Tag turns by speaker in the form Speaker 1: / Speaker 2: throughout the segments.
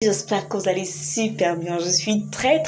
Speaker 1: J'espère que vous allez super bien. Je suis très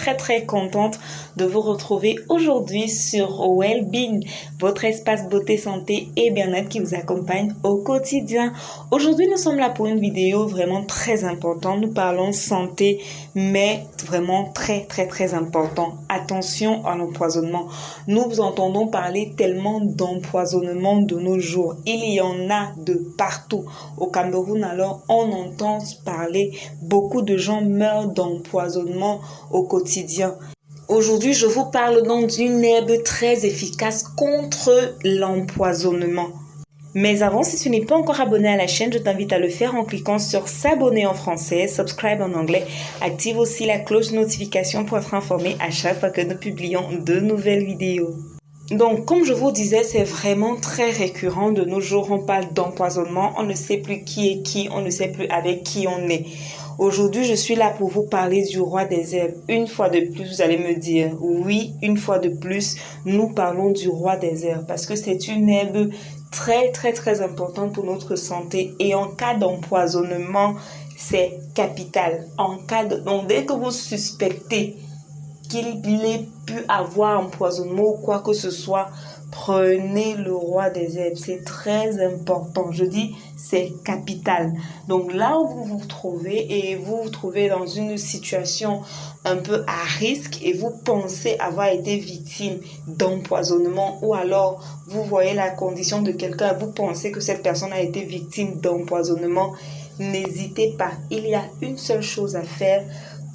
Speaker 1: contente de vous retrouver aujourd'hui sur Wellbeing, votre espace beauté, santé et bien-être qui vous accompagne au quotidien. Aujourd'hui, nous sommes là pour une vidéo vraiment très importante. Nous parlons santé, mais vraiment très important. Attention à l'empoisonnement. Nous entendons parler tellement d'empoisonnement de nos jours. Il y en a de partout. Au Cameroun, alors, on entend parler beaucoup de gens meurent d'empoisonnement au quotidien. Aujourd'hui, je vous parle donc d'une herbe très efficace contre l'empoisonnement. Mais avant, si tu n'es pas encore abonné à la chaîne, je t'invite à le faire en cliquant sur s'abonner en français, subscribe en anglais. Active aussi la cloche de notification pour être informé à chaque fois que nous publions de nouvelles vidéos. Donc, comme je vous disais, c'est vraiment très récurrent de nos jours. On parle d'empoisonnement, on ne sait plus qui est qui, on ne sait plus avec qui on est. Aujourd'hui, je suis là pour vous parler du roi des herbes. Une fois de plus, vous allez me dire, oui, une fois de plus, nous parlons du roi des herbes parce que c'est une herbe très importante pour notre santé. Et en cas d'empoisonnement, c'est capital. Donc, dès que vous suspectez qu'il ait pu avoir empoisonnement ou quoi que ce soit, prenez le roi des herbes. C'est très important. Je dis, c'est capital. Donc là où vous vous trouvez et vous vous trouvez dans une situation un peu à risque et vous pensez avoir été victime d'empoisonnement ou alors vous voyez la condition de quelqu'un et vous pensez que cette personne a été victime d'empoisonnement, n'hésitez pas. Il y a une seule chose à faire.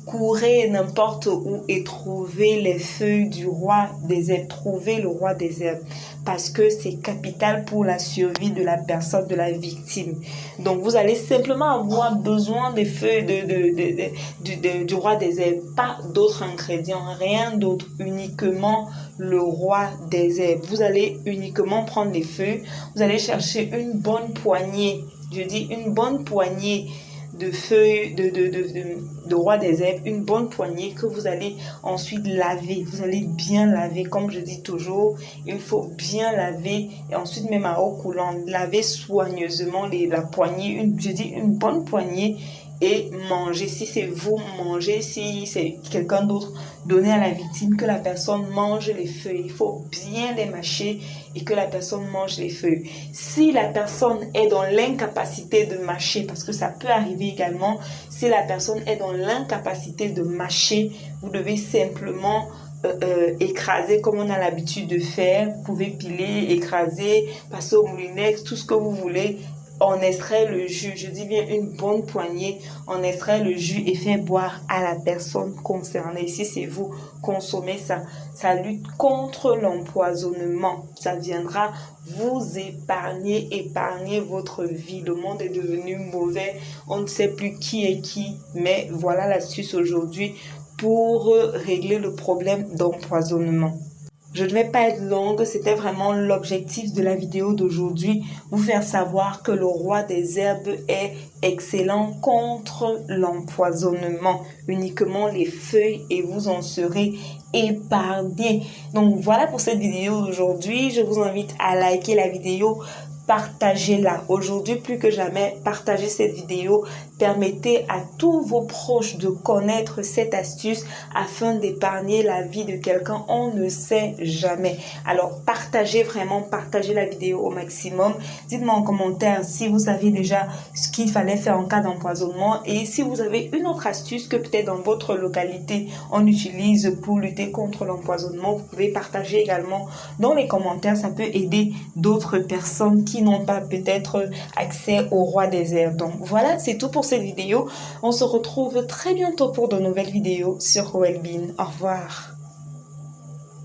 Speaker 1: Courez n'importe où et trouvez les feuilles du roi des herbes. Trouvez le roi des herbes parce que c'est capital pour la survie de la personne, de la victime. Donc, vous allez simplement avoir besoin des feuilles du roi des herbes. Pas d'autres ingrédients, rien d'autre. Uniquement le roi des herbes. Vous allez uniquement prendre les feuilles. Vous allez chercher une bonne poignée. Je dis une bonne poignée de feuilles de roi des herbes, une bonne poignée que vous allez ensuite laver. Vous allez bien laver, comme je dis toujours, il faut bien laver et ensuite même à eau coulante, laver soigneusement la poignée, une bonne poignée et manger. Si c'est vous, mangez. Si c'est quelqu'un d'autre, donnez à la victime, que la personne mange les feuilles. Il faut bien les mâcher et que la personne mange les feuilles. Si la personne est dans l'incapacité de mâcher, parce que ça peut arriver également, si la personne est dans l'incapacité de mâcher, vous devez simplement écraser comme on a l'habitude de faire. Vous pouvez piler, écraser, passer au moulinex, tout ce que vous voulez. On extrait le jus, je dis bien une bonne poignée, on extrait le jus et fait boire à la personne concernée. Si c'est vous, consommez ça. Ça lutte contre l'empoisonnement. Ça viendra vous épargner votre vie. Le monde est devenu mauvais. On ne sait plus qui est qui. Mais voilà l'astuce aujourd'hui pour régler le problème d'empoisonnement. Je ne vais pas être longue, c'était vraiment l'objectif de la vidéo d'aujourd'hui, vous faire savoir que le roi des herbes est excellent contre l'empoisonnement. Uniquement les feuilles et vous en serez épargné. Donc voilà pour cette vidéo d'aujourd'hui. Je vous invite à liker la vidéo. Partagez-la. Aujourd'hui, plus que jamais, partagez cette vidéo. Permettez à tous vos proches de connaître cette astuce afin d'épargner la vie de quelqu'un. On ne sait jamais. Alors, partagez la vidéo au maximum. Dites-moi en commentaire si vous savez déjà ce qu'il fallait faire en cas d'empoisonnement et si vous avez une autre astuce que peut-être dans votre localité on utilise pour lutter contre l'empoisonnement. Vous pouvez partager également dans les commentaires. Ça peut aider d'autres personnes qui n'ont pas peut-être accès au roi des herbes. Donc voilà, c'est tout pour cette vidéo. On se retrouve très bientôt pour de nouvelles vidéos sur Wellbeing. Au revoir.